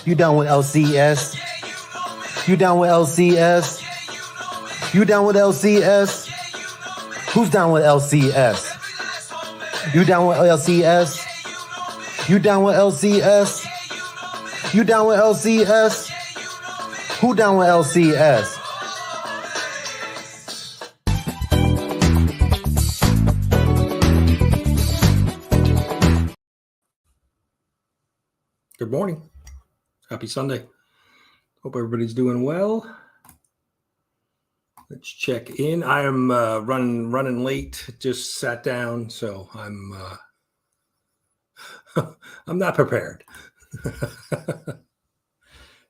You down with LCS? You down with LCS? You down with LCS? Who's down with LCS? You down with LCS? You down with LCS? You down with LCS? Who down with LCS? Good morning. Happy Sunday. Hope everybody's doing well. Let's check in. I am running late. Just sat down, so I'm I'm not prepared.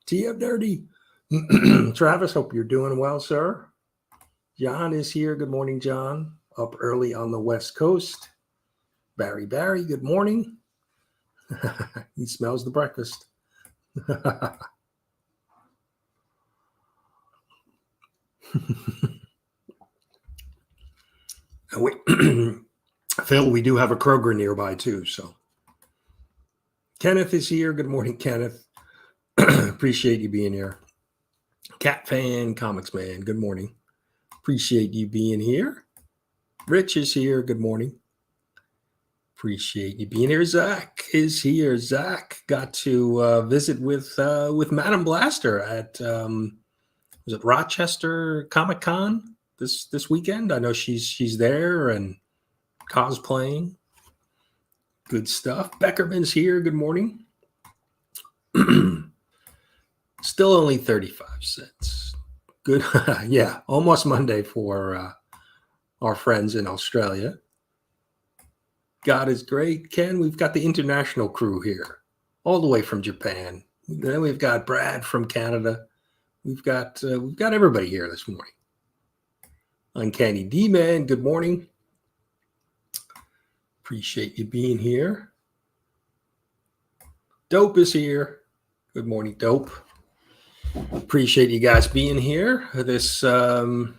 TF Dirty. Travis, hope you're doing well, sir. John is here. Good morning, John. Up early on the West Coast. Barry, good morning. He smells the breakfast. Wait, Phil, we do have a Kroger nearby too. So Kenneth is here. Good morning, Kenneth. Appreciate you being here. CatFan Comicsman. Good morning. Appreciate you being here. Rich is here. Good morning. Appreciate you being here. Zach is here. Zach got to visit with Madam Blaster at was it Rochester Comic Con this weekend? I know she's there and cosplaying. Good stuff. Beckerman's here. Good morning. Still only 35 cents. Good. Yeah, almost Monday for our friends in Australia. God is great. Ken, we've got the international crew here, all the way from Japan. Then we've got Brad from Canada. We've got everybody here this morning. Uncanny D-Man, good morning. Appreciate you being here. Dope is here. Good morning, Dope. Appreciate you guys being here this Sunday.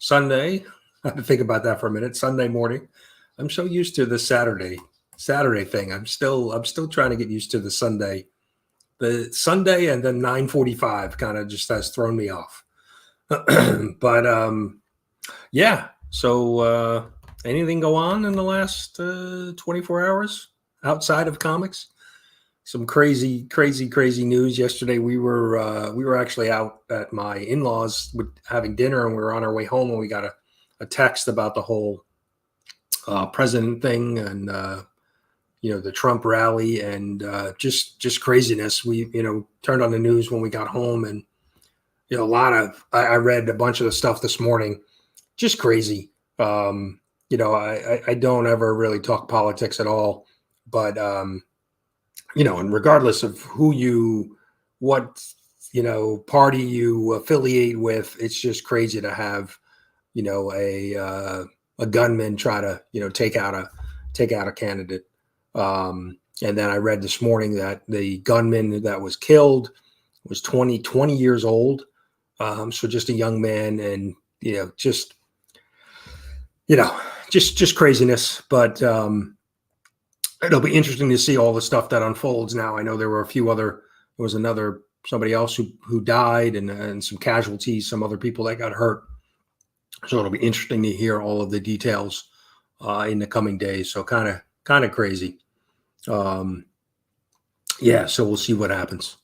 I have to think about that for a minute. Sunday morning. I'm so used to the Saturday thing. I'm still trying to get used to the Sunday. The Sunday and then 9:45 kind of just has thrown me off. But yeah. So anything go on in the last 24 hours outside of comics? Some crazy news. Yesterday we were actually out at my in-laws having dinner, and we were on our way home, and we got a text about the whole president thing and the Trump rally and just craziness. We turned on the news when we got home, and I read a bunch of the stuff this morning. Just crazy. I don't ever really talk politics at all, but and regardless of what party you affiliate with, it's just crazy to have a gunman try to take out a candidate. And then I read this morning that the gunman that was killed was 20 years old. So just a young man, and just craziness. But it'll be interesting to see all the stuff that unfolds now. I know there were somebody else who died and some casualties, some other people that got hurt. So it'll be interesting to hear all of the details in the coming days. So kind of crazy. Yeah. So we'll see what happens.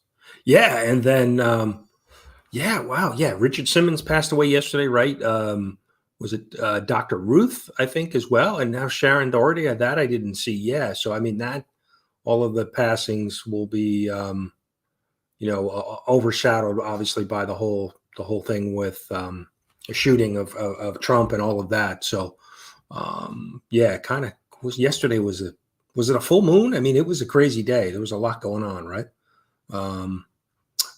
Yeah. And then, wow. Yeah. Richard Simmons passed away yesterday, right? Was it Dr. Ruth, I think, as well? And now Sharon Doherty. That I didn't see. Yeah. So, I mean, that all of the passings will be, overshadowed, obviously, by the whole thing with the shooting of Trump and all of that. So, kind of was yesterday. Was it a full moon? I mean, it was a crazy day. There was a lot going on, right?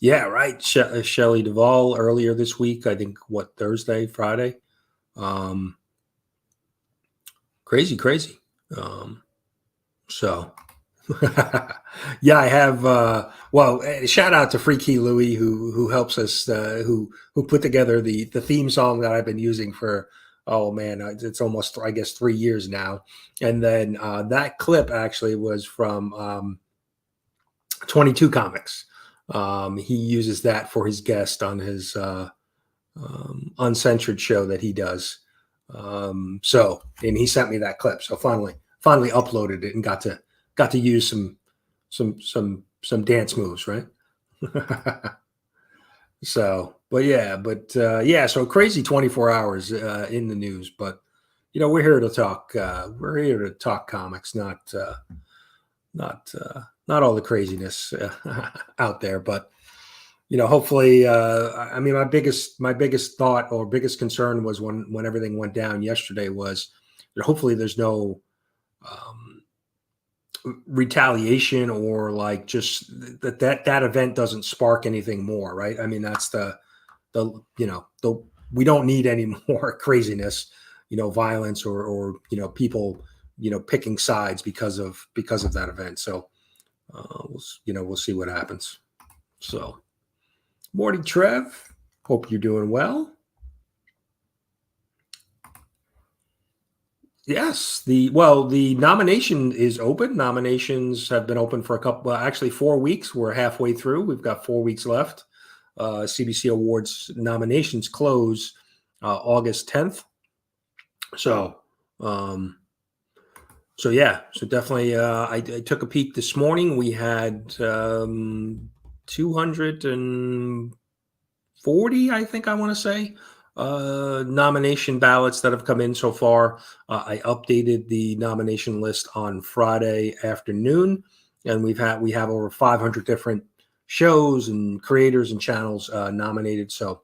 Yeah, right. Shelley Duvall earlier this week. I think Thursday, Friday. Crazy. So yeah, I have, shout out to Freaky Louie who helps us, who put together the theme song that I've been using for, oh man, it's almost, I guess, 3 years now. And then, that clip actually was from, 22 Comics. He uses that for his guest on his uncensored show that he does. And he sent me that clip. So finally uploaded it and got to use some dance moves, right? So, so crazy 24 hours in the news, but we're here to talk. We're here to talk comics, not all the craziness out there. But hopefully, I mean, my biggest thought or biggest concern was when everything went down yesterday was that hopefully there's no retaliation or like just that event doesn't spark anything more, right? I mean, that's the we don't need any more craziness, violence or people picking sides because of that event. So we'll see what happens. So morning, Trev, hope you're doing well. Yes, the nomination is open. Nominations have been open for actually 4 weeks. We're halfway through. We've got 4 weeks left. CBC Awards nominations close August 10th. So definitely, I took a peek this morning. We had 240, I think I want to say, nomination ballots that have come in so far. I updated the nomination list on Friday afternoon, and we have over 500 different shows and creators and channels nominated. So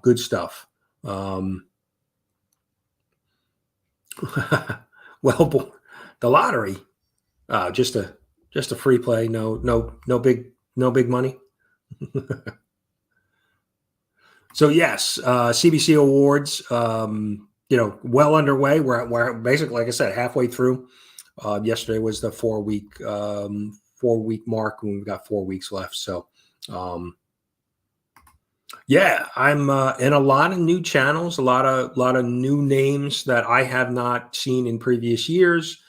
good stuff. Well, the lottery, just a free play. No big money. So yes, CBC Awards, well underway. We're basically, like I said, halfway through. Yesterday was the 4 week mark, and we've got 4 weeks left. So, I'm in a lot of new channels, a lot of new names that I have not seen in previous years,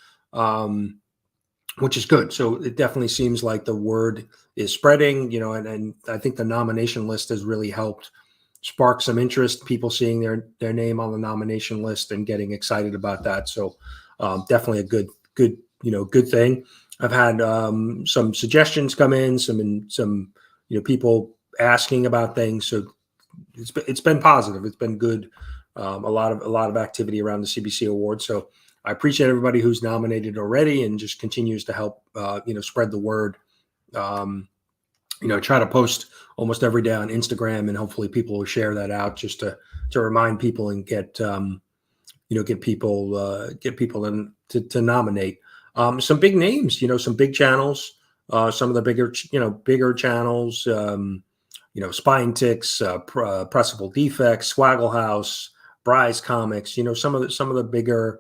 which is good. So it definitely seems like the word is spreading, and I think the nomination list has really helped spark some interest, people seeing their name on the nomination list and getting excited about that. So definitely a good thing. I've had some suggestions come in, some people asking about things. So it's been positive. It's been good. A lot of activity around the CBC Awards. So I appreciate everybody who's nominated already and just continues to help spread the word. Try to post almost every day on Instagram, and hopefully people will share that out just to remind people and get people to nominate some big names, some big channels, some of the bigger channels, Spine Ticks, Pressable Defects, Swaggle House, Bry's Comics, some of the bigger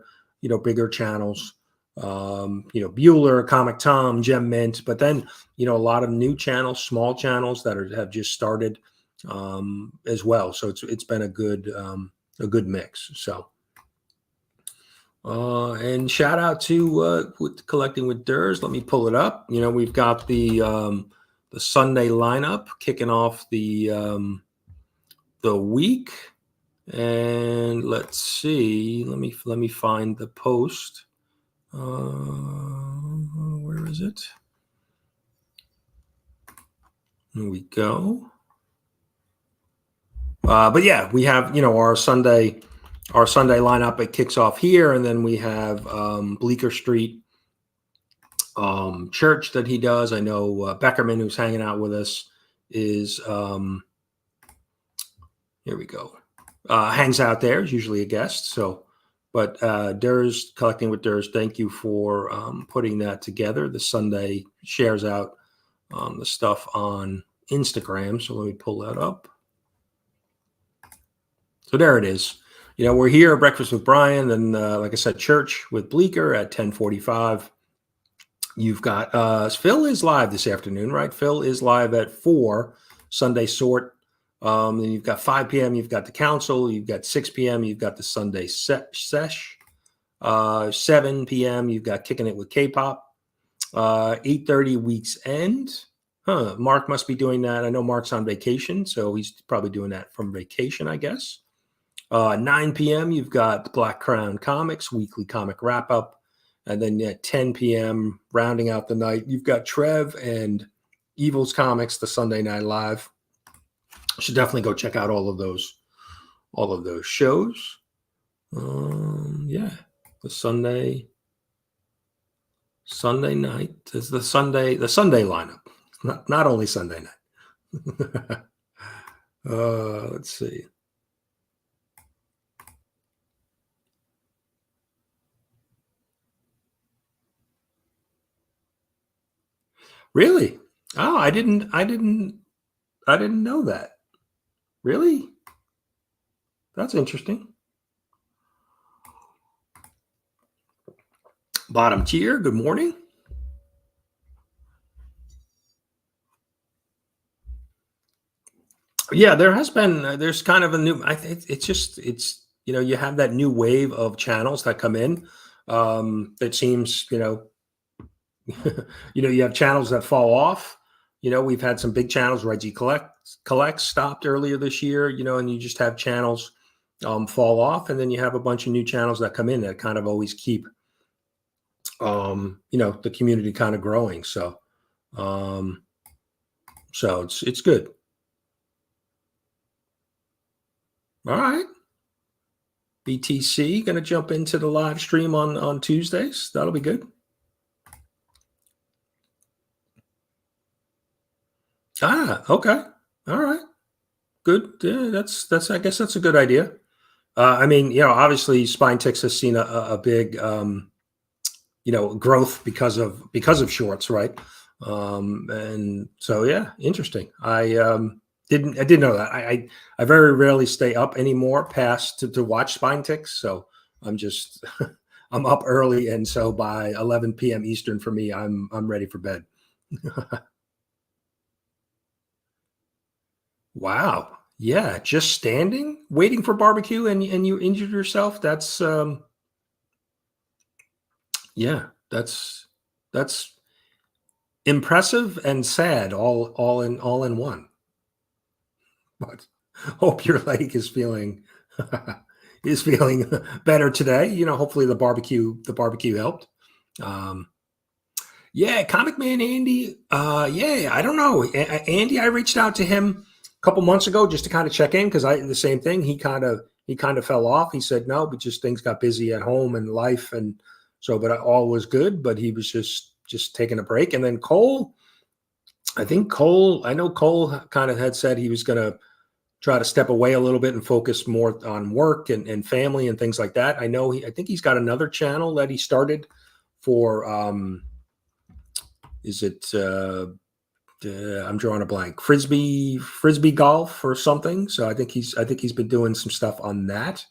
channels. Bueller, Comic Tom, Gem Mint, but then a lot of new channels, small channels that have just started as well. So it's been a good mix. So and shout out to Collecting with Derrz. Let me pull it up. We've got the Sunday lineup kicking off the week, and let's see. Let me find the post. Where is it? Here we go. But yeah, we have our Sunday lineup. It kicks off here, and then we have Bleecker Street Church that he does. I know Beckerman, who's hanging out with us, is here we go. Hangs out there, is usually a guest. So. But Derrz, Collecting with Derrz, thank you for putting that together. The Sunday shares out the stuff on Instagram. So let me pull that up. So there it is. We're here, Breakfast with Brian, and like I said, Church with Bleecker at 10:45. You've got Phil is live this afternoon, right? Phil is live at 4, Sunday Sort. Then you've got 5 p.m. You've got the Council. You've got 6 p.m. You've got the Sunday Sesh. 7 p.m. You've got Kicking It with K-Pop. 8:30 Week's End. Huh. Mark must be doing that. I know Mark's on vacation, so he's probably doing that from vacation, I guess. 9 p.m., you've got Black Crown Comics, weekly comic wrap-up. And then at 10 p.m., rounding out the night, you've got Trev and Evil's Comics, the Sunday Night Live. Should definitely go check out all of those shows. Yeah, the Sunday night is the Sunday lineup, not only Sunday night. Let's see. Really? Oh, I didn't know that. Really? That's interesting. Bottom tier, good morning. Yeah, there's kind of a new, it's, you have that new wave of channels that come in. It seems, you have channels that fall off. We've had some big channels. Reggie Collects stopped earlier this year, and you just have channels fall off, and then you have a bunch of new channels that come in that kind of always keep, the community kind of growing. So it's good. All right. BTC going to jump into the live stream on Tuesdays. That'll be good. Okay. All right. Good. Yeah, that's I guess that's a good idea. I mean, obviously Spine-Tix has seen a big growth because of shorts, right? And so yeah, interesting. I didn't know that. I very rarely stay up anymore past to watch Spine-Tix, so I'm just I'm up early, and so by 11 p.m. Eastern for me, I'm ready for bed. Wow. Yeah, just standing, waiting for barbecue, and you injured yourself. That's yeah, that's impressive and sad all in one. But hope your leg is feeling better today. Hopefully the barbecue helped. Yeah, Comic Man Andy. Yeah, I don't know. Andy, I reached out to him a couple months ago just to kind of check in, because the same thing. He kind of fell off. He said no, but just things got busy at home and life, and so, but all was good. But he was just taking a break. And then Cole, I know Cole kind of had said he was going to try to step away a little bit and focus more on work and family and things like that. I think he's got another channel that he started for, is it, I'm drawing a blank, frisbee golf or something. So I think he's been doing some stuff on that.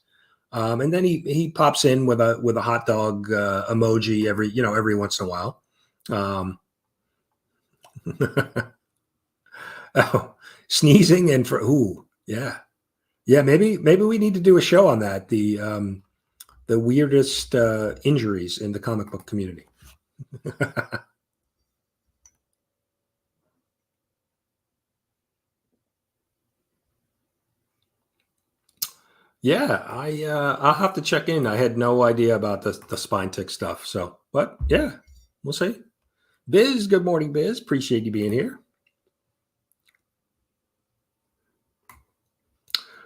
And then he pops in with a hot dog emoji every once in a while. Oh, sneezing and yeah. Maybe we need to do a show on that. The weirdest injuries in the comic book community. Yeah, I'll have to check in. I had no idea about the Spine-Tix stuff. So, but yeah, we'll see. Biz, good morning, Biz. Appreciate you being here.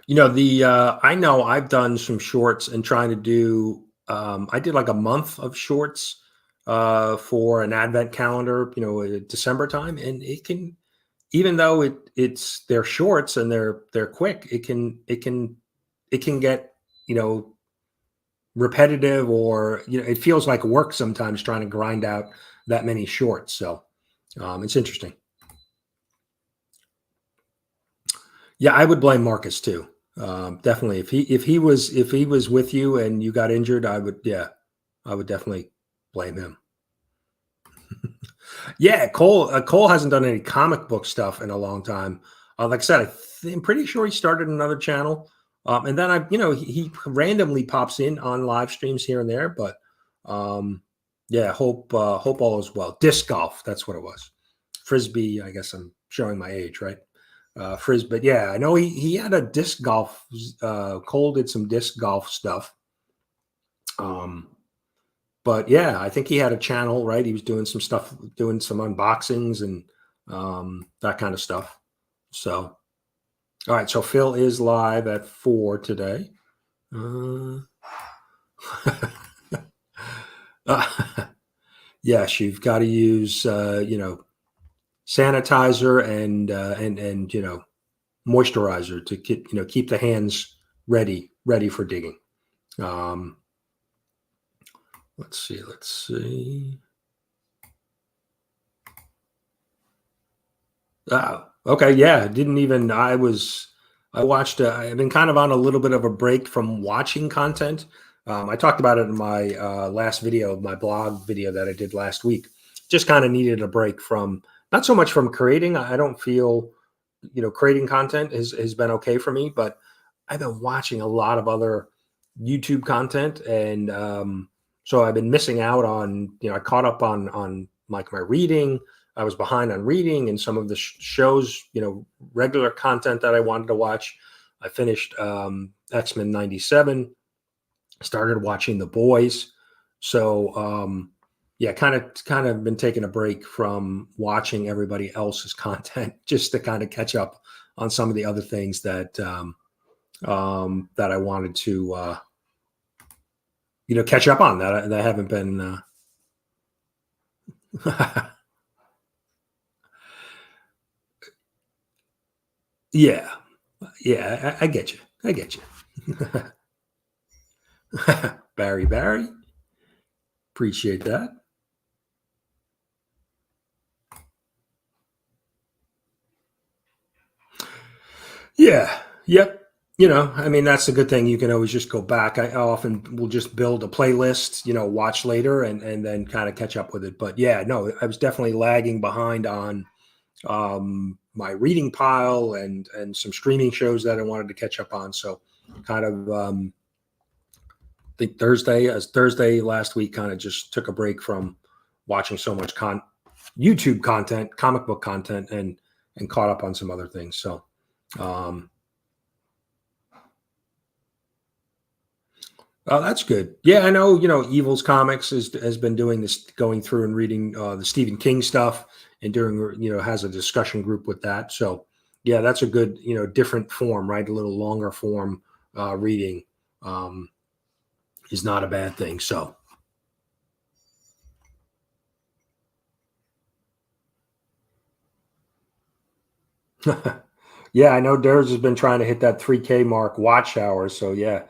I know I've done some shorts and trying to do. I did like a month of shorts for an advent calendar, December time, and it can, even though they're shorts and they're quick, it can get, repetitive, or, it feels like work sometimes trying to grind out that many shorts. So it's interesting. Yeah, I would blame Marcus too. Definitely. If he was with you and you got injured, I would definitely blame him. Yeah, Cole hasn't done any comic book stuff in a long time. Like I said, I'm pretty sure he started another channel. And then he randomly pops in on live streams here and there, but yeah, hope all is well. Disc golf, that's what it was. Frisbee. I guess I'm showing my age, right? Frisbee. But yeah, I know he had a disc golf. Cole did some disc golf stuff. But yeah, I think he had a channel, right? He was doing some stuff, doing some unboxings and that kind of stuff. So, all right. So Phil is live at 4 today. Yes, you've got to use, sanitizer and moisturizer to keep the hands ready for digging. Let's see. Okay. Yeah. I've been kind of on a little bit of a break from watching content. I talked about it in my last video, my blog video that I did last week. Just kind of needed a break from, not so much from creating. I don't feel, creating content has been okay for me, but I've been watching a lot of other YouTube content. And so I've been missing out on, I caught up on like my reading. I was behind on reading and some of the shows, regular content that I wanted to watch. I finished X-Men 97, started watching The Boys. So, kind of been taking a break from watching everybody else's content just to kind of catch up on some of the other things that that I wanted to catch up on that haven't been. Yeah, I get you. Barry, appreciate that. Yeah, yep. That's a good thing. You can always just go back. I often will just build a playlist, watch later and then kind of catch up with it. But yeah, no, I was definitely lagging behind on my reading pile and some streaming shows that I wanted to catch up on. So kind of I think Thursday last week kind of just took a break from watching so much YouTube content, comic book content, and caught up on some other things. So oh, that's good. Yeah, I know, Evil's Comics has been doing this, going through and reading the Stephen King stuff and doing, has a discussion group with that. So yeah, that's a good, different form, right? A little longer form reading is not a bad thing. So yeah, I know Derrz has been trying to hit that 3K mark watch hours. So yeah,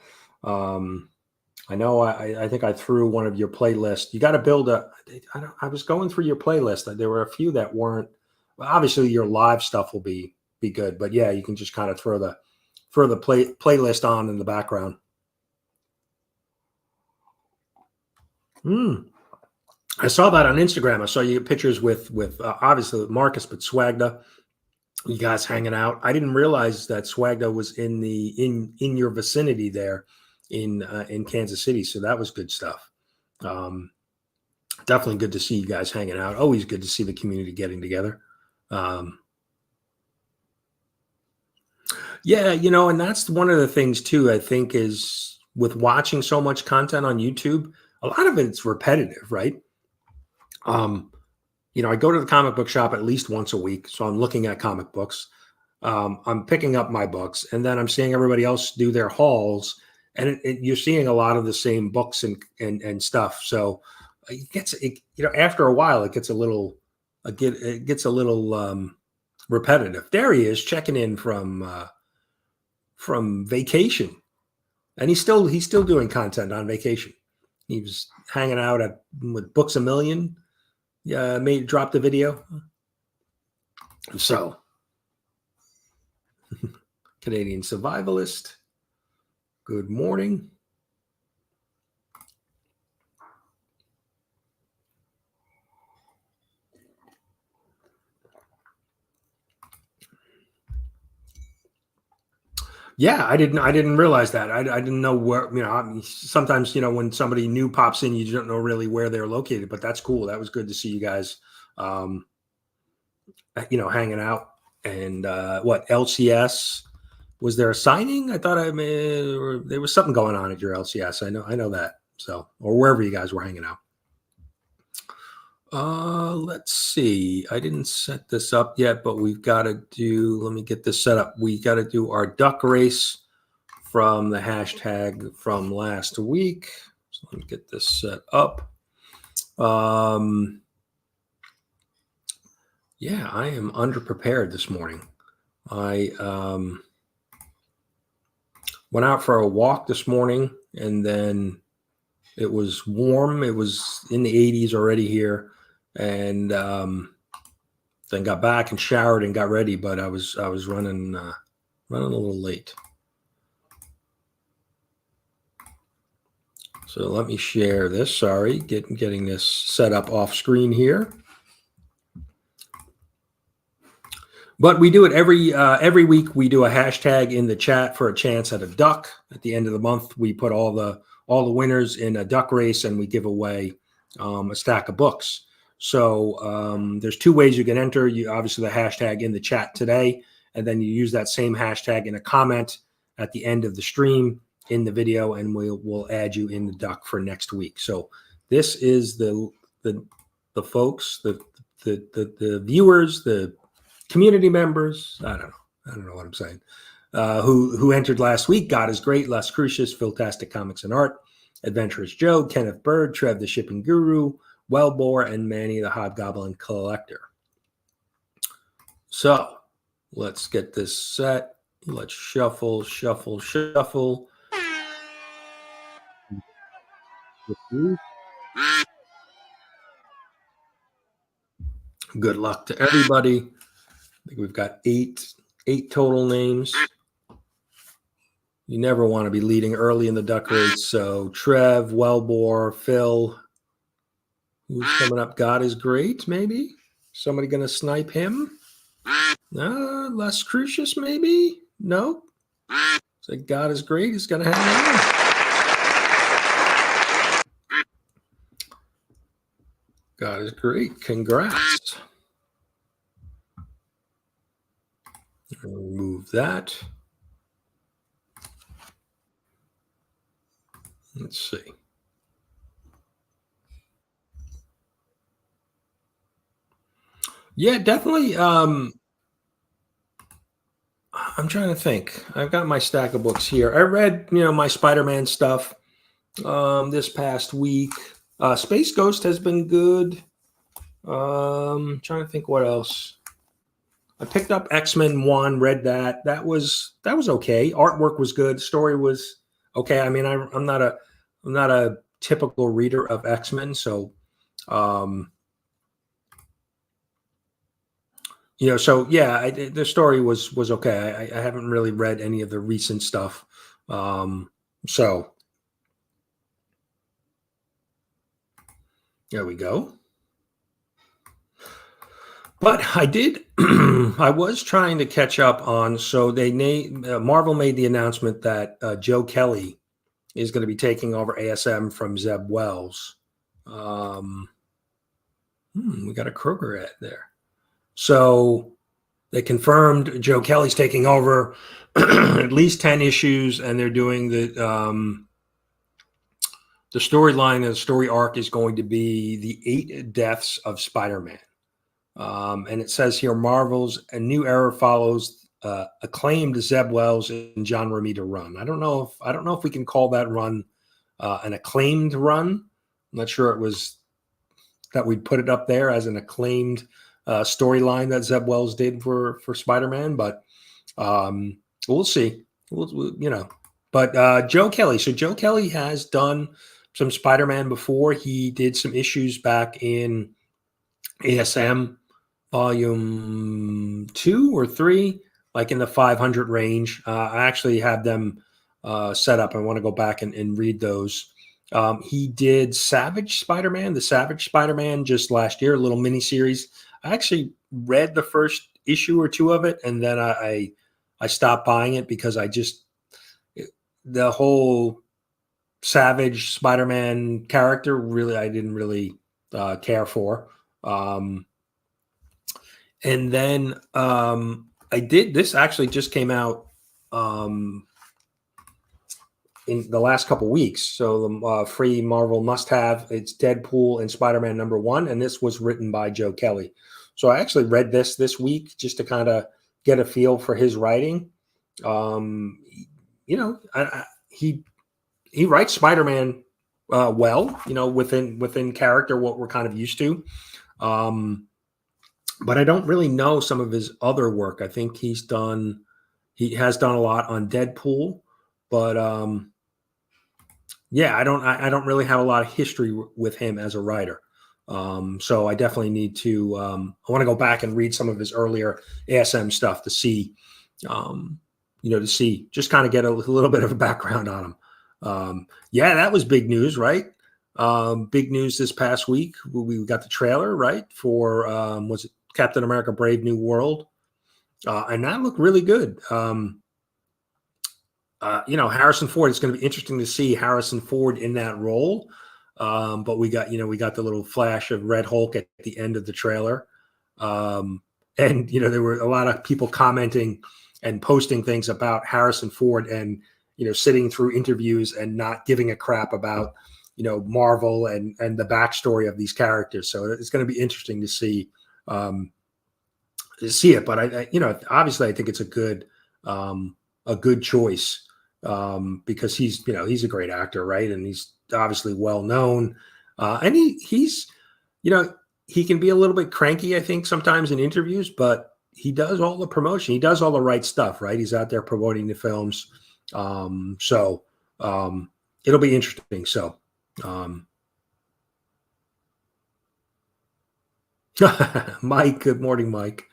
I know. I think I threw one of your playlists. You got to build I was going through your playlist. There were a few that weren't. Well, obviously, your live stuff will be good, but yeah, you can just kind of throw the playlist on in the background. I saw that on Instagram. I saw you get pictures with obviously Marcus, but Swagda. You guys hanging out. I didn't realize that Swagda was in your vicinity there in Kansas City. So that was good stuff. Definitely good to see you guys hanging out. Always good to see the community getting together. Yeah, and that's one of the things too, I think, is with watching so much content on YouTube, a lot of it's repetitive, right? I go to the comic book shop at least once a week. So I'm looking at comic books. I'm picking up my books, and then I'm seeing everybody else do their hauls. And you're seeing a lot of the same books and stuff. So it gets, after a while, it gets a little repetitive. There he is checking in from vacation, and he's still doing content on vacation. He was hanging out with Books a Million. Yeah, dropped the video. So Canadian survivalist. Good morning. Yeah, I didn't realize that. I didn't know where, sometimes, when somebody new pops in, you don't know really where they're located, but that's cool. That was good to see you guys hanging out. And what LCS? Was there a signing? I thought there was something going on at your LCS. I know that. So, or wherever you guys were hanging out. Let's see. I didn't set this up yet, but we've got to do. Let me get this set up. We got to do our duck race from the hashtag from last week. So let me get this set up. Yeah, I am underprepared this morning. I went out for a walk this morning, and then it was warm. It was in the 80s already here, and then got back and showered and got ready. But I was running a little late. So let me share this. Sorry, getting this set up off screen here. But we do it every week. We do a hashtag in the chat for a chance at a duck. At the end of the month, we put all the winners in a duck race, and we give away a stack of books. So there's two ways you can enter. You obviously the hashtag in the chat today, and then you use that same hashtag in a comment at the end of the stream in the video, and we'll add you in the duck for next week. So this is the folks, the viewers, the community members. I don't know what I'm saying. Who entered last week? God is Great, lascruces, Philtastic Comics and Art, Adventurous Joe, Kenneth Bird, Trev the Shipping Guru, Wellbore, and Manny the Hobgoblin Collector. So let's get this set. Let's shuffle. Good luck to everybody. I think we've got eight total names. You never want to be leading early in the duck race. So Trev, Wellbore, Phil. Who's coming up? God is Great, maybe? Somebody going to snipe him? lascruces, maybe? No? So God is Great. He's going to have God is Great. Congrats. Remove that. Let's see. Yeah, definitely. I'm trying to think. I've got my stack of books here. I read, my Spider-Man stuff this past week. Space Ghost has been good. Trying to think what else. I picked up X-Men 1, read that. That was okay. Artwork was good. Story was okay. I mean, I'm not a typical reader of X-Men, so so yeah, the story was okay. I haven't really read any of the recent stuff, so there we go. But I did. I was trying to catch up on. So Marvel made the announcement that Joe Kelly is going to be taking over ASM from Zeb Wells. We got a Kroger ad there. So they confirmed Joe Kelly's taking over at least 10 issues, and they're doing the storyline and the story arc is going to be the 8 deaths of Spider-Man. And it says here, Marvel's A New Era follows acclaimed Zeb Wells and John Romita run. I don't know if we can call that run an acclaimed run. I'm not sure it was that we'd put it up there as an acclaimed storyline that Zeb Wells did for Spider-Man, but we'll see. But Joe Kelly. So Joe Kelly has done some Spider-Man before. He did some issues back in ASM volume 2 or 3, like in the 500 range. I actually have them set up. I want to go back and read those. He did Savage Spider-Man, the Savage Spider-Man just last year, a little mini series. I actually read the first issue or 2 of it, and then I stopped buying it because the whole Savage Spider-Man character I didn't really care for. And then I did, this actually just came out in the last couple weeks. So the free Marvel must-have, it's Deadpool and Spider-Man #1, and this was written by Joe Kelly. So I actually read this week just to kind of get a feel for his writing. You know, he writes Spider-Man well, you know, within character, what we're kind of used to. But I don't really know some of his other work. I think he has done a lot on Deadpool, but yeah, I don't really have a lot of history with him as a writer. So I definitely need to, I want to go back and read some of his earlier ASM stuff to see, you know, just kind of get a little bit of a background on him. Yeah, that was big news, right? Big news this past week. We got the trailer, right? For, was it Captain America Brave New World? And that looked really good. You know, Harrison Ford, it's going to be interesting to see Harrison Ford in that role. But we got the little flash of Red Hulk at the end of the trailer. And, you know, there were a lot of people commenting and posting things about Harrison Ford and, you know, sitting through interviews and not giving a crap about, you know, Marvel and the backstory of these characters. So it's going to be interesting to see it. But I you know, obviously I think it's a good choice because he's, you know, he's a great actor, right? And he's obviously well known. And he's, you know, he can be a little bit cranky, I think, sometimes in interviews, but he does all the promotion. He does all the right stuff, right? He's out there promoting the films. So it'll be interesting. So Mike, good morning, Mike.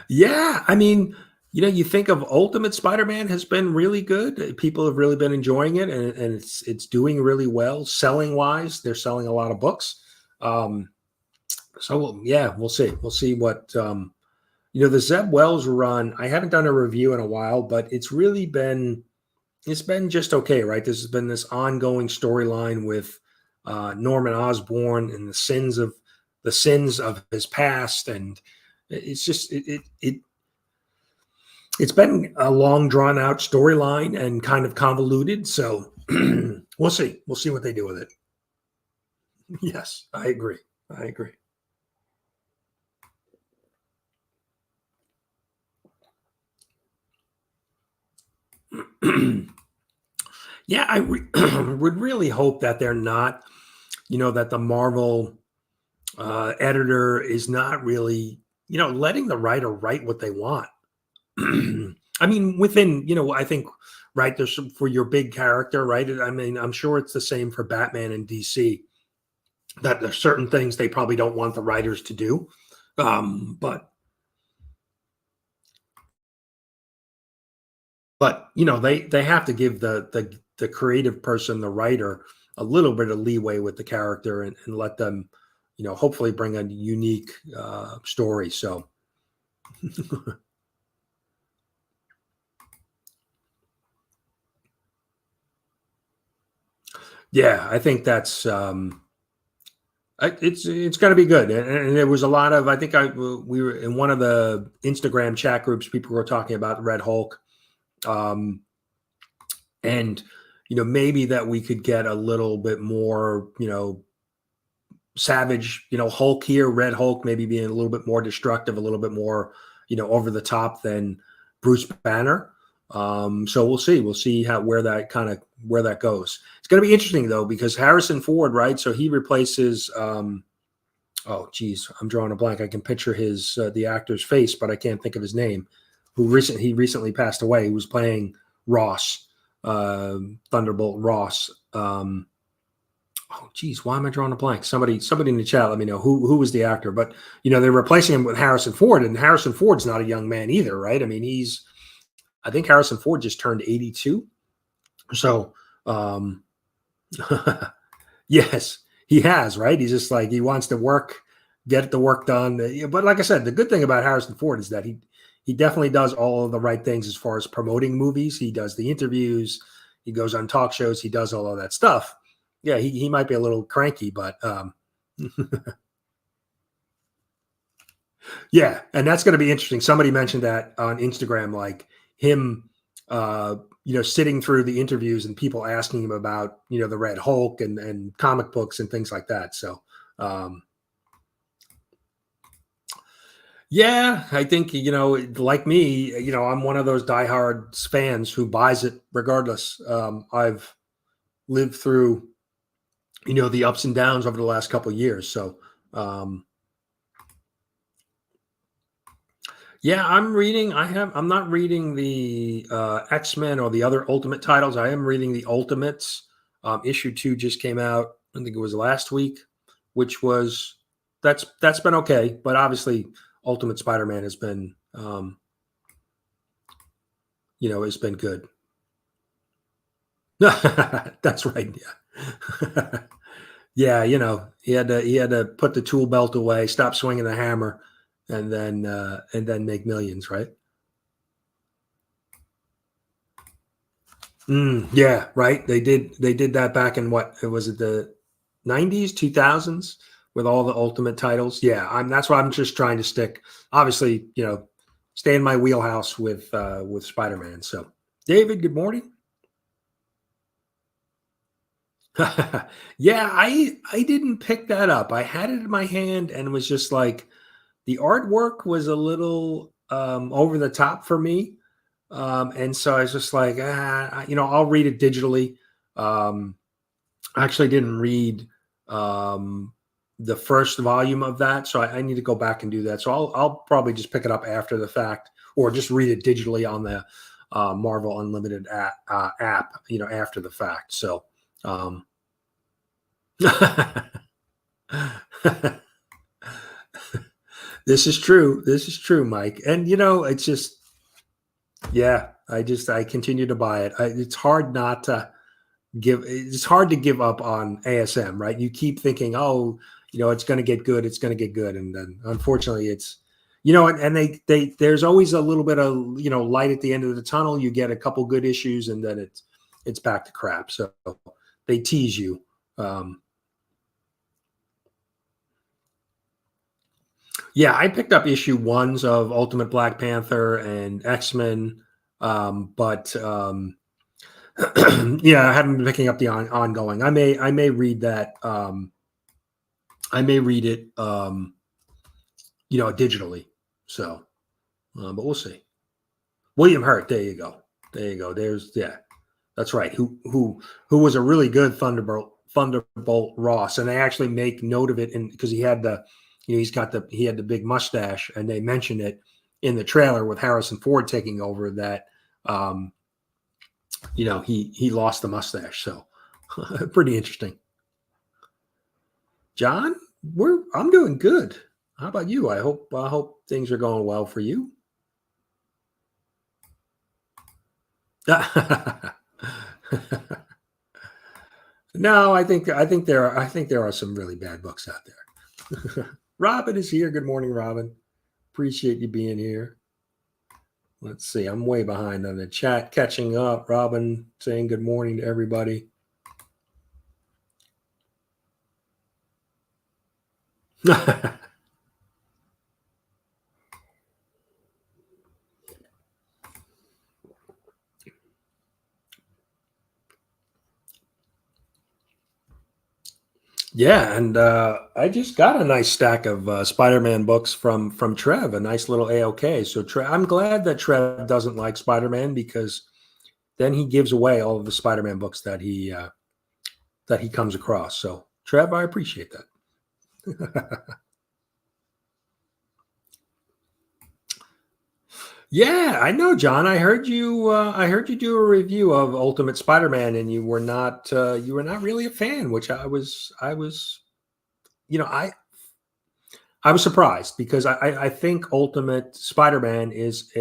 Yeah, I mean, you know, you think of Ultimate Spider-Man has been really good. People have really been enjoying it, and it's doing really well selling wise. They're selling a lot of books. So yeah, we'll see. We'll see what you know, the Zeb Wells run. I haven't done a review in a while, but it's been just okay, right? There's been this ongoing storyline with Norman Osborn and the sins of his past, and it's just it's been a long drawn out storyline and kind of convoluted. So we'll see what they do with it. Yes, I agree. Yeah, I would really hope that they're not, you know, that the Marvel editor is not really, you know, letting the writer write what they want. I mean, within, you know, I think, right, there's some for your big character, right? I mean, I'm sure it's the same for Batman and DC, that there's certain things they probably don't want the writers to do. But you know, they have to give the creative person, the writer, a little bit of leeway with the character and let them, you know, hopefully bring a unique story. So yeah, I think that's it's going to be good. And there was a lot of, I think we were in one of the Instagram chat groups, people were talking about Red Hulk. And, you know, maybe that we could get a little bit more, you know, savage, you know, Hulk here, Red Hulk, maybe being a little bit more destructive, a little bit more, you know, over the top than Bruce Banner. So we'll see where that goes. It's going to be interesting though, because Harrison Ford, right? So he replaces, oh geez, I'm drawing a blank. I can picture the actor's face, but I can't think of his name, he recently passed away. He was playing Ross, Thunderbolt Ross. Oh geez, why am I drawing a blank? Somebody in the chat, let me know who was the actor. But you know, they're replacing him with Harrison Ford, and Harrison Ford's not a young man either, right? I mean, I think Harrison Ford just turned 82. So yes, he has, right? He's just like, he wants to get the work done. But like I said, the good thing about Harrison Ford is that he definitely does all of the right things as far as promoting movies. He does the interviews, he goes on talk shows, he does all of that stuff. Yeah, he might be a little cranky, but Yeah, and that's going to be interesting. Somebody mentioned that on Instagram, like him, sitting through the interviews and people asking him about, the Red Hulk and comic books and things like that. So, yeah, I think, like me, I'm one of those diehard fans who buys it regardless. I've lived through, the ups and downs over the last couple of years. So, yeah, I'm not reading the X-Men or the other Ultimate titles. I am reading the Ultimates. Issue 2 just came out. I think it was last week, which was that's been okay. But obviously, Ultimate Spider-Man has been, it's been good. That's right. Yeah. Yeah. He had to put the tool belt away, stop swinging the hammer, and then make millions. Right. Yeah. Right. They did that back in was it the 90s, 2000s with all the Ultimate titles. Yeah. That's why I'm just trying to stick, obviously, stay in my wheelhouse with Spider-Man. So David, good morning. Yeah, I didn't pick that up. I had it in my hand and was just like, the artwork was a little over the top for me. And so I was just like, I'll read it digitally. I actually didn't read the first volume of that, so I need to go back and do that. So I'll probably just pick it up after the fact, or just read it digitally on the Marvel Unlimited app, after the fact. So, this is true. This is true, Mike. And it's just, yeah, I continue to buy it. It's hard not to it's hard to give up on ASM, right? You keep thinking, oh, it's going to get good. It's going to get good. And then unfortunately it's, and they there's always a little bit of, light at the end of the tunnel. You get a couple good issues and then it's back to crap. So they tease you. Yeah, I picked up issue 1s of Ultimate Black Panther and X-Men. But yeah, I haven't been picking up the ongoing. I may read that. I may read it, digitally. So, but we'll see. William Hurt. There you go. That's right. Who was a really good Thunderbolt Ross, and they actually make note of it, because he had the, he had the big mustache, and they mentioned it in the trailer with Harrison Ford taking over that. He lost the mustache. So pretty interesting. John, I'm doing good. How about you? I hope things are going well for you. No, I think there are some really bad books out there. Robin is here. Good morning, Robin. Appreciate you being here. Let's see. I'm way behind on the chat. Catching up. Robin saying good morning to everybody. Yeah, and I just got a nice stack of Spider-Man books from Trev, a nice little AOK. So I'm glad that Trev doesn't like Spider-Man, because then he gives away all of the Spider-Man books that he comes across. So Trev, I appreciate that. Yeah, I know, John. I heard you do a review of Ultimate Spider-Man, and you were not really a fan, which I was surprised, because I think Ultimate Spider-Man is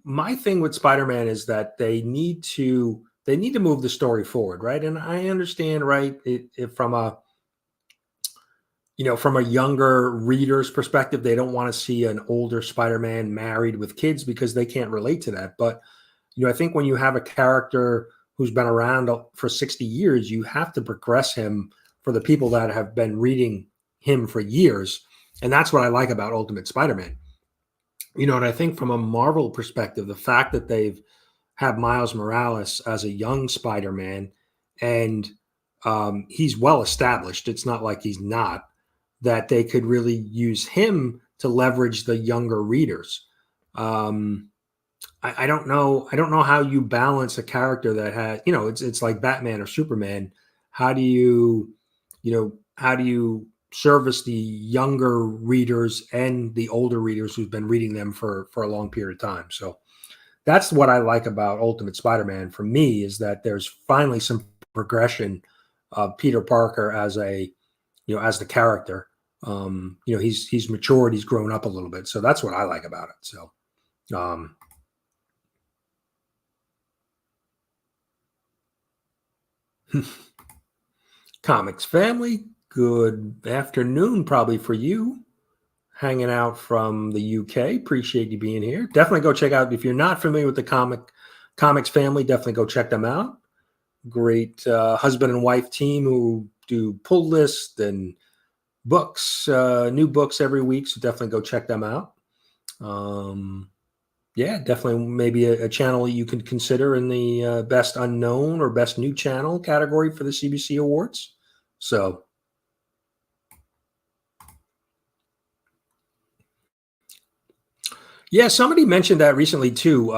my thing with Spider-Man is that they need to move the story forward, right? And I understand, right, from a younger reader's perspective, they don't want to see an older Spider-Man married with kids, because they can't relate to that. But, I think when you have a character who's been around for 60 years, you have to progress him for the people that have been reading him for years. And that's what I like about Ultimate Spider-Man. You know, and I think from a Marvel perspective, the fact that they've have Miles Morales as a young Spider-Man, and he's well established. It's not like he's not. That they could really use him to leverage the younger readers. I don't know. I don't know how you balance a character that has, you know, it's like Batman or Superman. How do you, how do you service the younger readers and the older readers who've been reading them for a long period of time? So that's what I like about Ultimate Spider-Man for me, is that there's finally some progression of Peter Parker as a, as the character. He's matured, he's grown up a little bit. So that's what I like about it. So, Comics family, good afternoon, probably for you. Hanging out from the UK. Appreciate you being here. Definitely go check out, if you're not familiar with the Comics family, definitely go check them out. Great husband and wife team who do pull lists and books, new books every week. So definitely go check them out. Yeah, definitely maybe a channel you could consider in the best unknown or best new channel category for the CBC Awards. So yeah, somebody mentioned that recently too,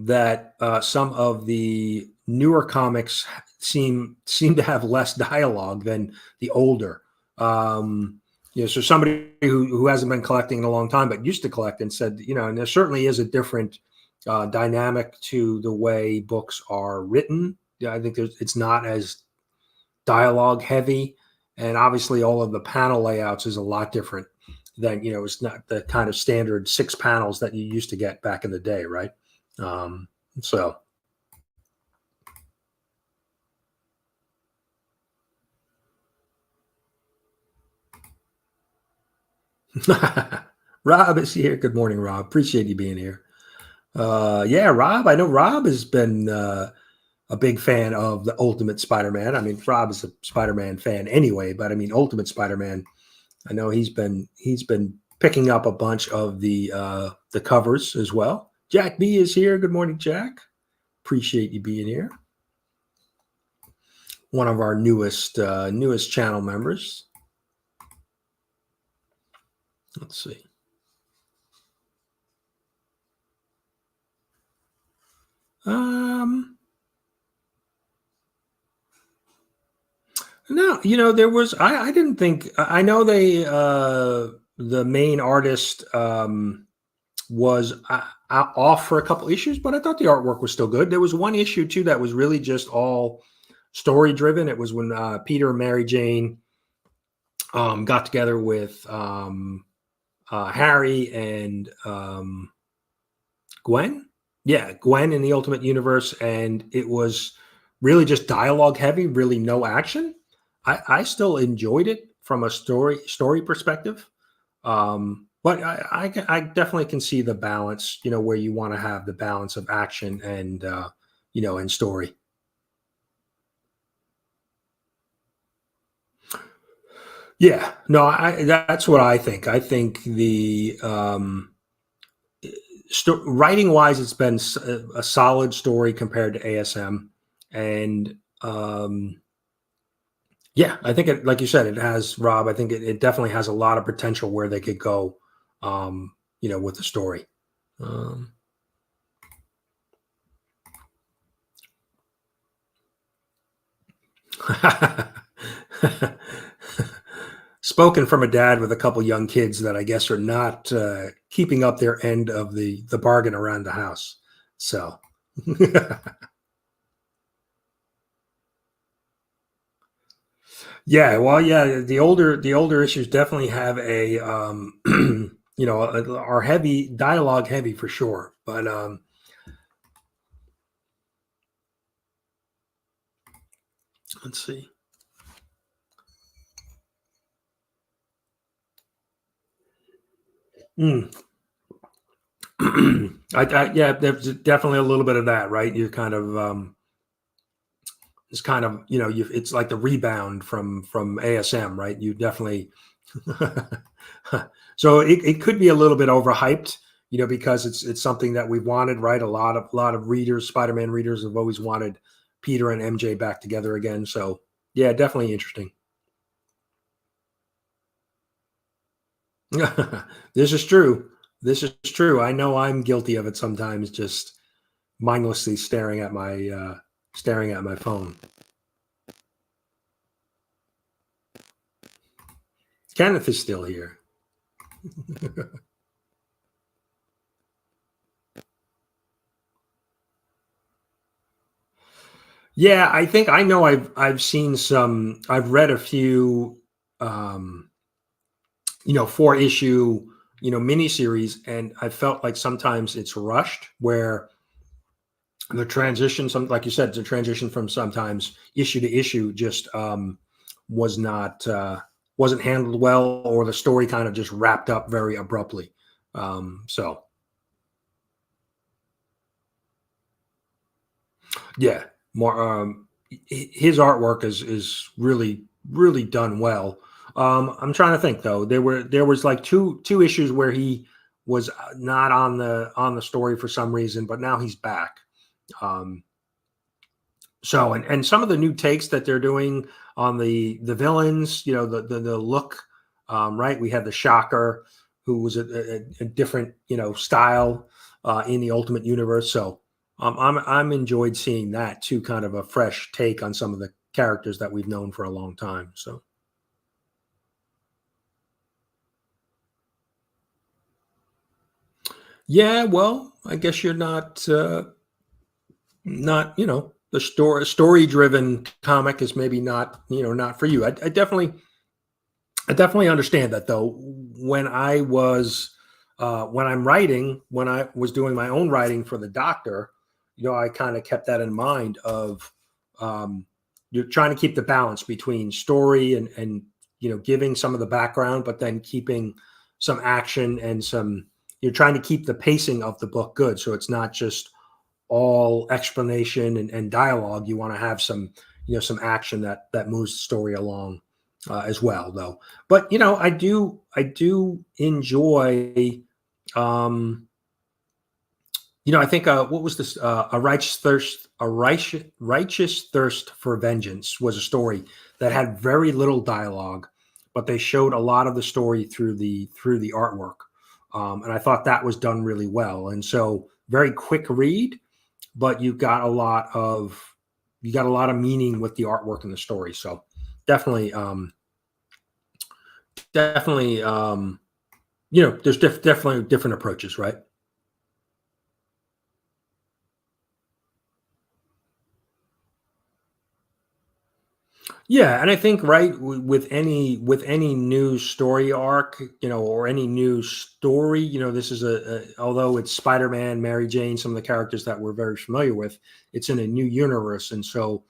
that some of the newer comics seem to have less dialogue than the older. So somebody who hasn't been collecting in a long time but used to collect and said, and there certainly is a different dynamic to the way books are written. I think it's not as dialogue heavy, and obviously all of the panel layouts is a lot different than, it's not the kind of standard 6 panels that you used to get back in the day, right? So Rob is here. Good morning, Rob. Appreciate you being here. Yeah, Rob, I know Rob has been a big fan of the Ultimate Spider-Man. I mean, Rob is a Spider-Man fan anyway, but I mean, Ultimate Spider-Man, I know he's been picking up a bunch of the covers as well. Jack B is here. Good morning, Jack. Appreciate you being here. One of our newest channel members. Let's see. No, there was, I didn't think, I know the main artist was off for a couple issues, but I thought the artwork was still good. There was one issue too that was really just all story driven. It was when Peter and Mary Jane got together with Harry and Gwen. Yeah, Gwen in the Ultimate Universe, and it was really just dialogue heavy, really no action. I still enjoyed it from a story perspective, but I definitely can see the balance, where you want to have the balance of action and and story. Yeah, no, that's what I think. I think the writing wise, it's been a solid story compared to ASM, and yeah, I think it, like you said, it has, Rob, I think it definitely has a lot of potential where they could go, with the story. Spoken from a dad with a couple young kids that I guess are not keeping up their end of the bargain around the house. So yeah, well, yeah, the older issues definitely have a are heavy, dialogue heavy for sure. But let's see. Yeah, there's definitely a little bit of that, right? You're kind of it's kind of, it's like the rebound from ASM, right? You definitely So it could be a little bit overhyped, because it's something that we've wanted, right? A lot of readers, Spider-Man readers, have always wanted Peter and MJ back together again. So yeah, definitely interesting. This is true. This is true. I know I'm guilty of it sometimes, just mindlessly staring at my phone. Kenneth is still here. Yeah, I think I know I've seen some, I've read a few 4-issue, miniseries, and I felt like sometimes it's rushed where the transition, some like you said, the transition from sometimes issue to issue just was not wasn't handled well, or the story kind of just wrapped up very abruptly. So yeah, more his artwork is really done well. I'm trying to think though. There was like two issues where he was not on the story for some reason, but now he's back. So and some of the new takes that they're doing on the villains, the look, right? We had the Shocker, who was a different style in the Ultimate Universe. So I'm enjoyed seeing that too, kind of a fresh take on some of the characters that we've known for a long time. So yeah, well, I guess you're not the story driven comic is maybe not for you. I definitely understand that though. When I was when I'm writing, when I was doing my own writing for the Doctor, I kind of kept that in mind of you're trying to keep the balance between story and giving some of the background, but then keeping some action and some. You're trying to keep the pacing of the book good, so it's not just all explanation and dialogue. You want to have some action that moves the story along as well, though. But I do enjoy. I think what was this? A righteous thirst for vengeance was a story that had very little dialogue, but they showed a lot of the story through the artwork, and I thought that was done really well. And so, very quick read, but you got a lot of meaning with the artwork and the story. So definitely, definitely, there's definitely different approaches, right? Yeah, and I think right with any new story arc, or any new story, this is although it's Spider-Man, Mary Jane, some of the characters that we're very familiar with, it's in a new universe, and so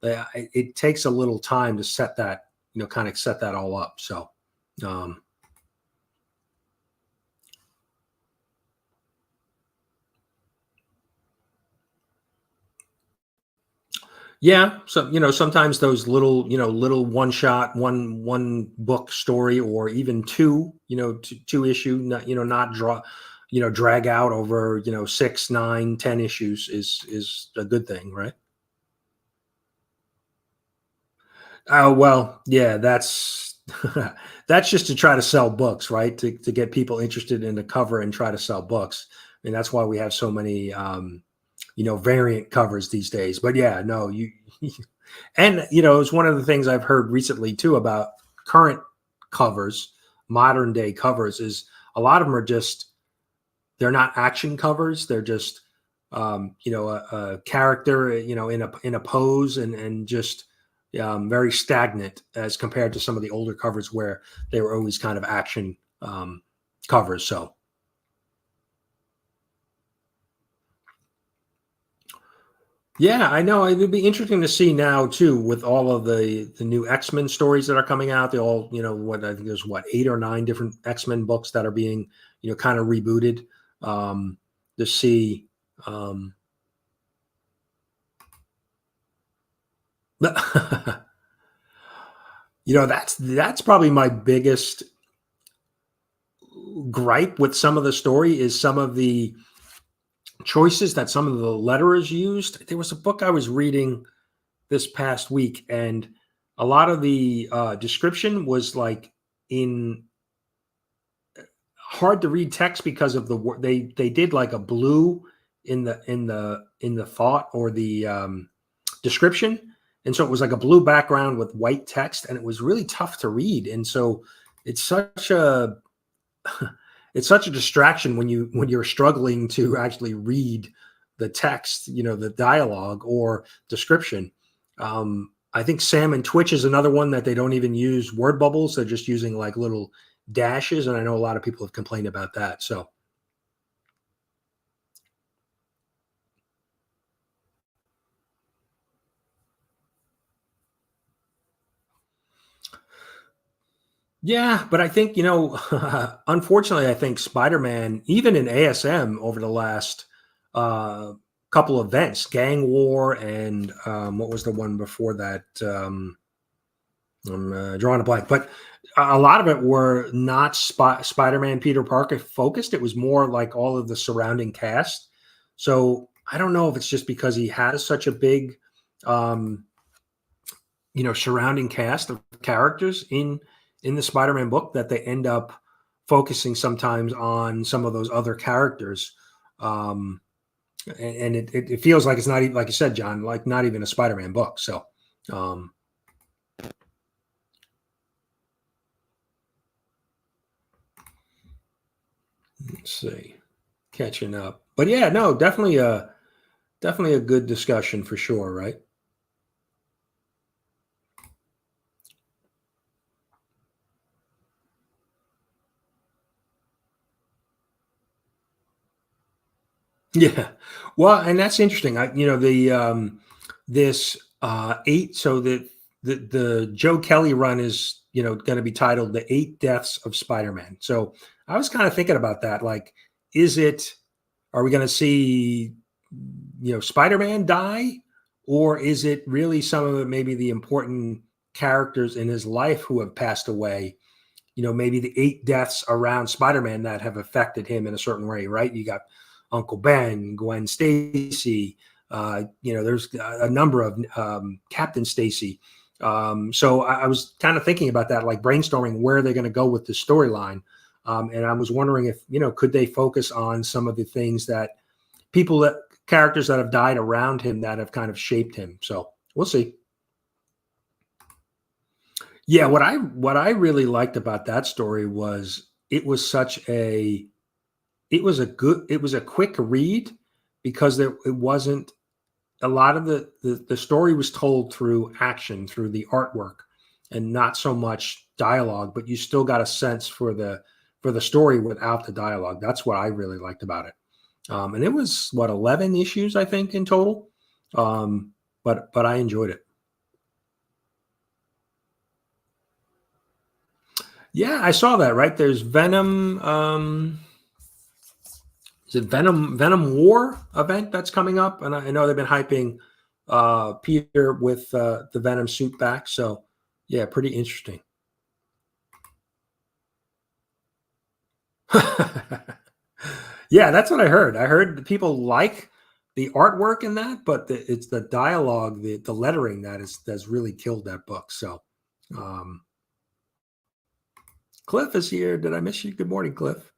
it takes a little time to set that, kind of set that all up. So, um, yeah, so sometimes those little one shot, one book story, or even two, two issue, not drag out over 6, 9, 10 issues is a good thing, right? Oh well, yeah, that's that's just to try to sell books, right? To get people interested in the cover and try to sell books. I mean, that's why we have so many variant covers these days. But yeah, no, you and it's one of the things I've heard recently too about current covers, modern day covers, is a lot of them are just, they're not action covers. They're just a character, in a pose, and just very stagnant as compared to some of the older covers where they were always kind of action covers. So yeah, I know. It would be interesting to see now too, with all of the new X-Men stories that are coming out. They all, what I think there's 8 or 9 different X-Men books that are being, kind of rebooted. To see, um, that's probably my biggest gripe with some of the story is some of the choices that some of the letterers used. There was a book I was reading this past week, and a lot of the description was like in hard to read text because of the they did like a blue in the thought or the description, and so it was like a blue background with white text, and it was really tough to read. And so it's such a it's such a distraction when you're struggling to actually read the text, the dialogue or description. I think Sam and Twitch is another one that they don't even use word bubbles. They're just using like little dashes. And I know a lot of people have complained about that. So. Yeah, but I think, unfortunately, I think Spider-Man, even in ASM over the last couple of events, Gang War and what was the one before that? I'm drawing a blank, but a lot of it were not Spider-Man Peter Parker focused. It was more like all of the surrounding cast. So I don't know if it's just because he has such a big, surrounding cast of characters in the Spider-Man book that they end up focusing sometimes on some of those other characters. And it feels like it's not even, like you said, John, like not even a Spider-Man book. So, let's see, catching up, but yeah, no, definitely a good discussion for sure. Right. Yeah. Well, and that's interesting. This 8, so the Joe Kelly run is, going to be titled The 8 Deaths of Spider-Man. So I was kind of thinking about that. Like, are we going to see, Spider-Man die, or is it really some of maybe the important characters in his life who have passed away? Maybe the 8 deaths around Spider-Man that have affected him in a certain way, right? You got Uncle Ben, Gwen Stacy, there's a number of Captain Stacy. So I was kind of thinking about that, like brainstorming where they're going to go with the storyline. And I was wondering if, could they focus on some of the things that characters that have died around him that have kind of shaped him. So we'll see. Yeah, what I really liked about that story was it was a quick read because it wasn't a lot of the story was told through action, through the artwork, and not so much dialogue, but you still got a sense for the story without the dialogue. That's what I really liked about it. And it was 11 issues, I think, in total. But I enjoyed it. Yeah, I saw that, right? There's Venom. Is it Venom War event that's coming up? And I know they've been hyping Peter with the Venom suit back. So, yeah, pretty interesting. Yeah, that's what I heard. I heard people like the artwork in that, but it's the dialogue, the lettering that's really killed that book. So, Cliff is here. Did I miss you? Good morning, Cliff.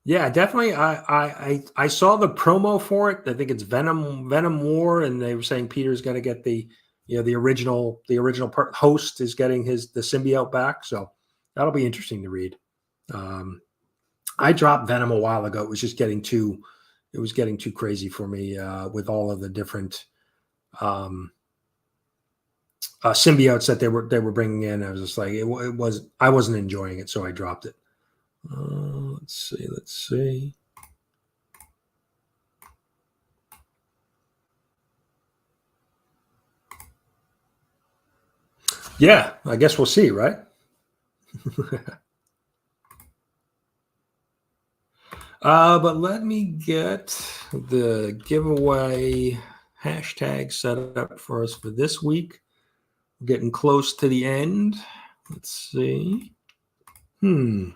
Yeah, definitely. I saw the promo for it. I think it's Venom War, and they were saying Peter's got to get the original host is getting the symbiote back. So that'll be interesting to read. I dropped Venom a while ago. It was just getting too crazy for me with all of the different symbiotes that they were bringing in. I was just like, I wasn't enjoying it, so I dropped it. Let's see. Yeah, I guess we'll see, right? But let me get the giveaway hashtag set up for us for this week. We're getting close to the end. Let's see. Let's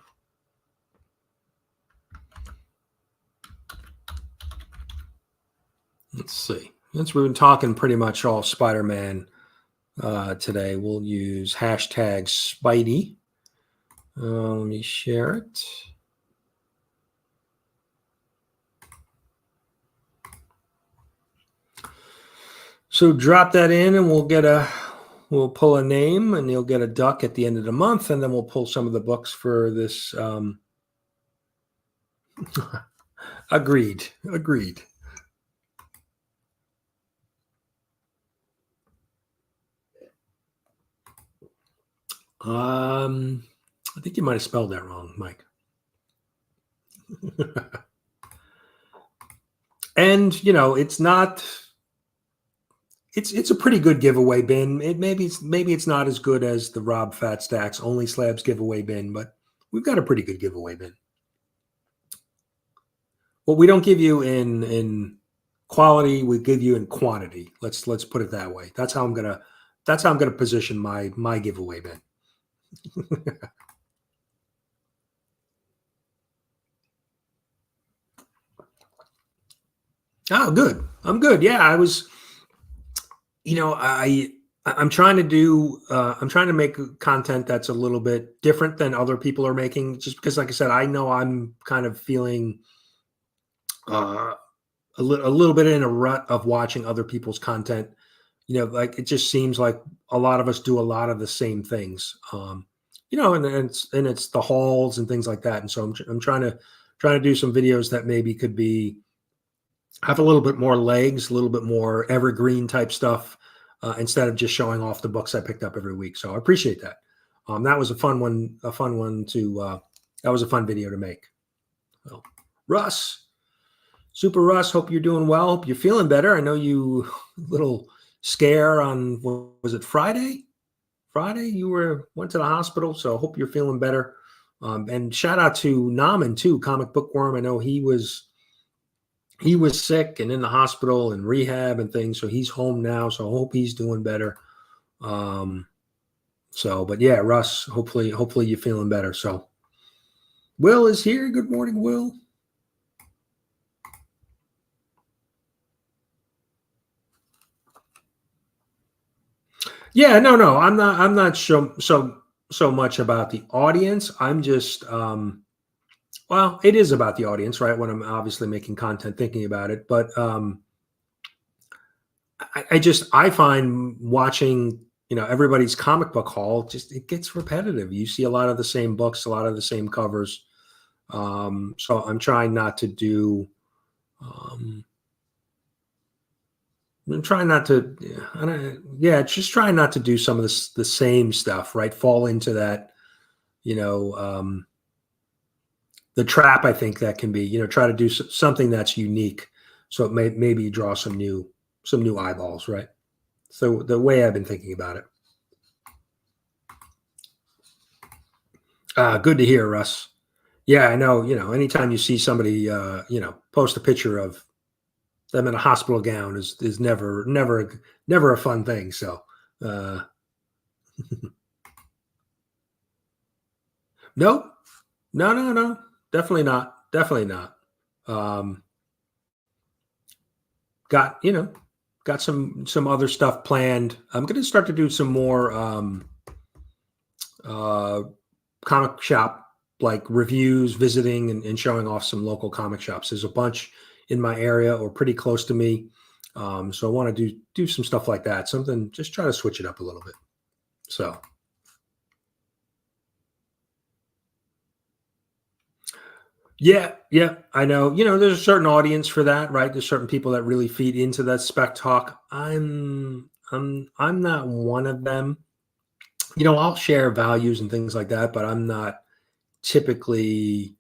see. Since we've been talking pretty much all Spider-Man today, we'll use hashtag Spidey. Let me share it. So drop that in and we'll pull a name and you'll get a duck at the end of the month, and then we'll pull some of the books for this. Agreed. I think you might have spelled that wrong, Mike. And it's not. It's a pretty good giveaway bin. Maybe it's not as good as the Rob Fat Stax Only Slabs giveaway bin, but we've got a pretty good giveaway bin. What we don't give you in quality, we give you in quantity. Let's put it that way. That's how I'm gonna position my giveaway bin. Oh, good. I'm good. Yeah, I was. I'm trying to make content that's a little bit different than other people are making, just because, like I said, I know I'm kind of feeling a little bit in a rut of watching other people's content. Like it just seems like a lot of us do a lot of the same things. And it's the hauls and things like that. And so I'm trying to do some videos that maybe could have a little bit more legs, a little bit more evergreen type stuff, instead of just showing off the books I picked up every week. So I appreciate that. That was a fun one that was a fun video to make. So, Super Russ, hope you're doing well. Hope you're feeling better. I know you little scare on, was it Friday? Friday you went to the hospital, so hope you're feeling better. And shout out to Naman too, Comic Bookworm. I know he was sick and in the hospital and rehab and things, so he's home now. So I hope he's doing better. But yeah, Russ, hopefully you're feeling better. So Will is here. Good morning, Will. Yeah, no, I'm not so much about the audience. I'm just well, it is about the audience, right? When I'm obviously making content, thinking about it. But I find watching, everybody's comic book haul, it gets repetitive. You see a lot of the same books, a lot of the same covers. So I'm trying not to do, just trying not to do some of the same stuff, right? Fall into that, the trap, I think that can be, try to do something that's unique. So it maybe draw some new eyeballs, right? So the way I've been thinking about it. Good to hear, Russ. Yeah, I know, anytime you see somebody, post a picture of them in a hospital gown is never a fun thing. So, no, definitely not. Got some other stuff planned. I'm going to start to do some more comic shop like reviews, visiting and showing off some local comic shops. There's a bunch in my area or pretty close to me. So I want to do some stuff like that. Something, just try to switch it up a little bit. So. Yeah, I know. There's a certain audience for that, right? There's certain people that really feed into that spec talk. I'm not one of them. I'll share values and things like that, but I'm not typically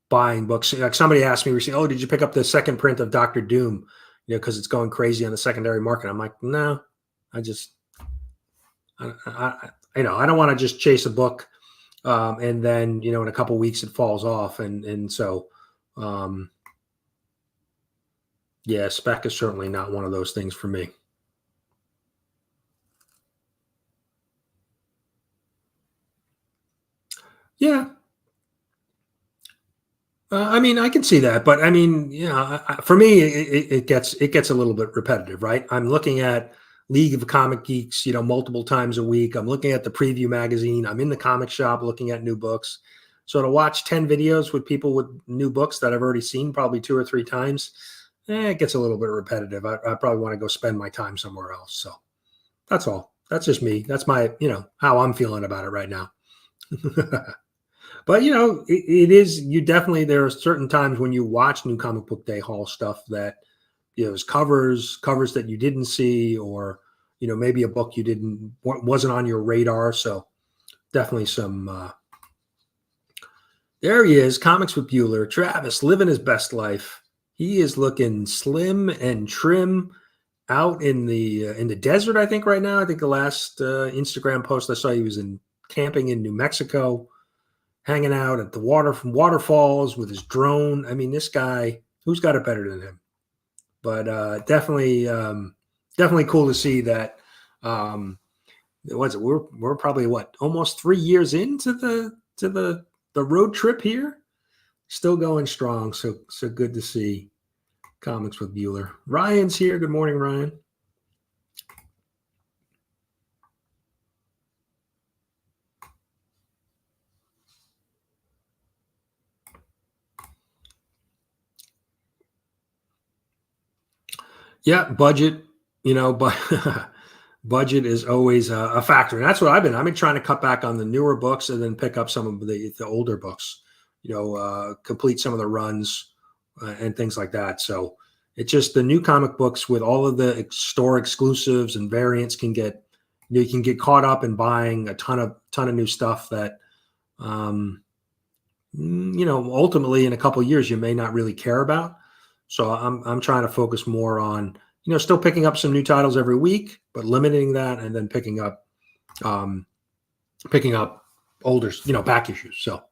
buying books. Like somebody asked me recently, "Oh, did you pick up the second print of Dr. Doom?" Because it's going crazy on the secondary market. I'm like, no, I don't want to just chase a book. And then, in a couple of weeks it falls off. And so, yeah, spec is certainly not one of those things for me. Yeah. I mean, I can see that, but I mean, for me, it gets a little bit repetitive, right? I'm looking at League of Comic Geeks, multiple times a week. I'm looking at the preview magazine. I'm in the comic shop looking at new books. So to watch 10 videos with people with new books that I've already seen probably 2 or 3 times, it gets a little bit repetitive. I probably want to go spend my time somewhere else. So that's all. That's just me. That's my, how I'm feeling about it right now. But it is, you definitely, there are certain times when you watch New Comic Book Day haul stuff that is covers that you didn't see, or maybe a book you wasn't on your radar. So definitely some. There he is, Comics with Bueller, Travis, living his best life. He is looking slim and trim out in the desert. I think right now. I think the last Instagram post I saw, he was camping in New Mexico, hanging out at the waterfalls with his drone. I mean, this guy, who's got it better than him? But definitely cool to see that. We're probably almost 3 years into the road trip here, still going strong. So good to see Comics with Bueller. Ryan's here. Good morning, Ryan. Yeah, budget, but budget is always a factor. And that's what I've been trying to cut back on the newer books and then pick up some of the older books, complete some of the runs and things like that. So it's just the new comic books with all of the store exclusives and variants you can get caught up in buying a ton of new stuff that, ultimately in a couple of years you may not really care about. So I'm trying to focus more on, still picking up some new titles every week, but limiting that, and then picking up older, back issues. So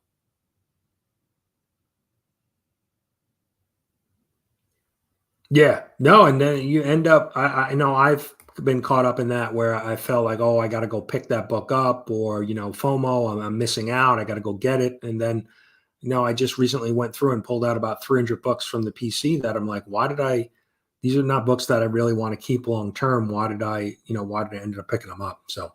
yeah, no, and then you end up. I know I've been caught up in that where I felt like, oh, I got to go pick that book up, or FOMO, I'm missing out. I got to go get it, and then. I just recently went through and pulled out about 300 books from the PC that I'm like, these are not books that I really want to keep long term. Why did I end up picking them up? So,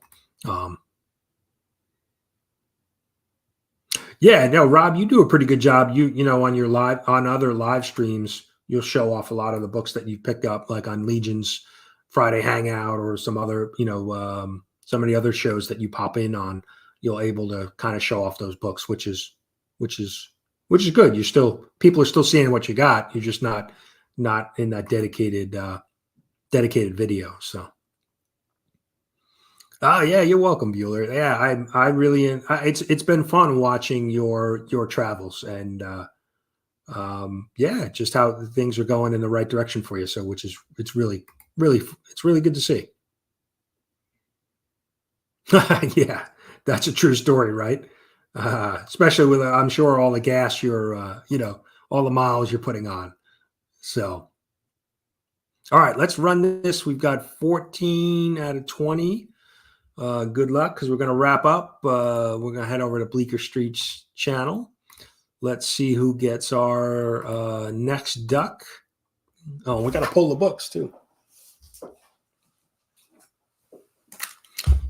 yeah, no, Rob, you do a pretty good job. On other live streams, you'll show off a lot of the books that you picked up, like on Legion's Friday Hangout or some other, some of the other shows that you pop in on. You're able to kind of show off those books, which is good. People are still seeing what you got. You're just not in that dedicated video. So, yeah, you're welcome, Bueller. Yeah, I really, it's been fun watching your travels and, just how things are going in the right direction for you. So, it's really good to see. Yeah, that's a true story, right? Especially with, I'm sure, all the gas all the miles you're putting on. So, all right, let's run this. We've got 14 out of 20. Good luck, because we're going to wrap up. We're going to head over to Bleecker Street's channel. Let's see who gets our next duck. Oh, we got to pull the books too.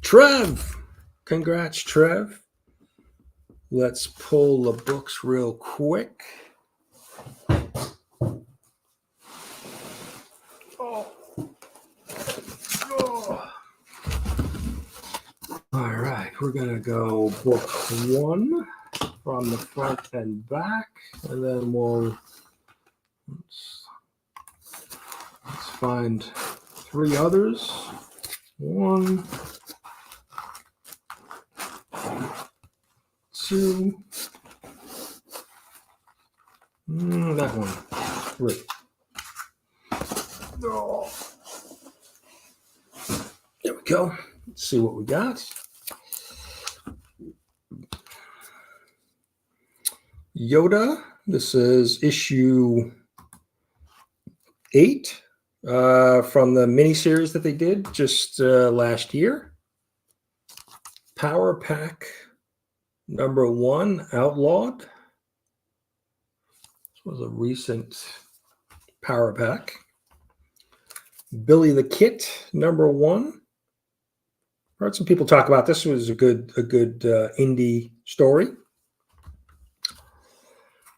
Trev. Congrats, Trev. Let's pull the books real quick. All right, we're going to go book 1 from the front and back, and then let's find 3 others. 1, 2, that one, 3. Oh. There we go. Let's see what we got. Yoda. This is issue 8 from the miniseries that they did just last year. Power Pack Number 1, Outlawed. This was a recent power pack. Billy the Kid, number 1. Heard some people talk about this. Was a good indie story.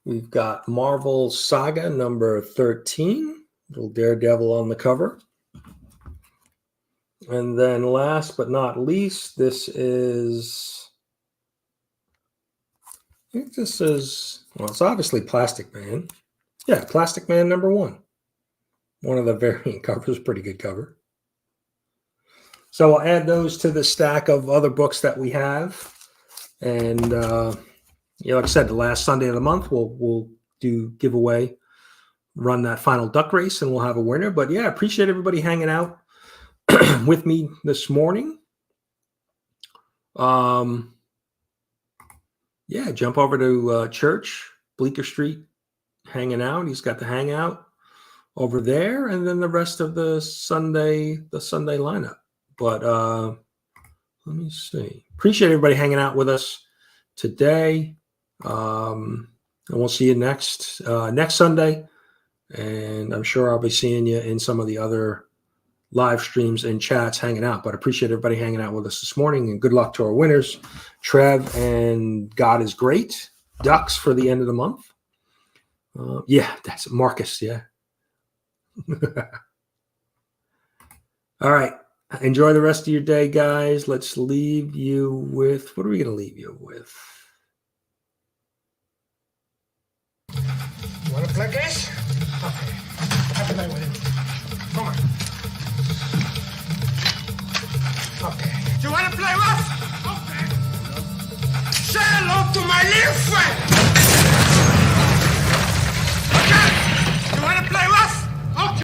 We've got Marvel Saga number 13, little Daredevil on the cover. And then last but not least, this is, I think this is, well, it's obviously Plastic Man. Yeah, Plastic Man number 1. One of the variant covers, pretty good cover. So I'll add those to the stack of other books that we have. And, like I said, the last Sunday of the month, we'll do giveaway, run that final duck race, and we'll have a winner. But yeah, I appreciate everybody hanging out with me this morning. Yeah, jump over to Church, Bleecker Street, hanging out. He's got the hangout over there, and then the rest of the Sunday lineup. But let me see. Appreciate everybody hanging out with us today. And we'll see you next Sunday. And I'm sure I'll be seeing you in some of the other live streams and chats hanging out. But I appreciate everybody hanging out with us this morning. And good luck to our winners, Trev and God is Great. Ducks for the end of the month. Yeah, that's Marcus. Yeah. All right. Enjoy the rest of your day, guys. Let's leave you with, what are we going to leave you with? You want to play this? Okay. I play with it. Come on. Okay. You want to play rough? Okay. Say hello to my little friend.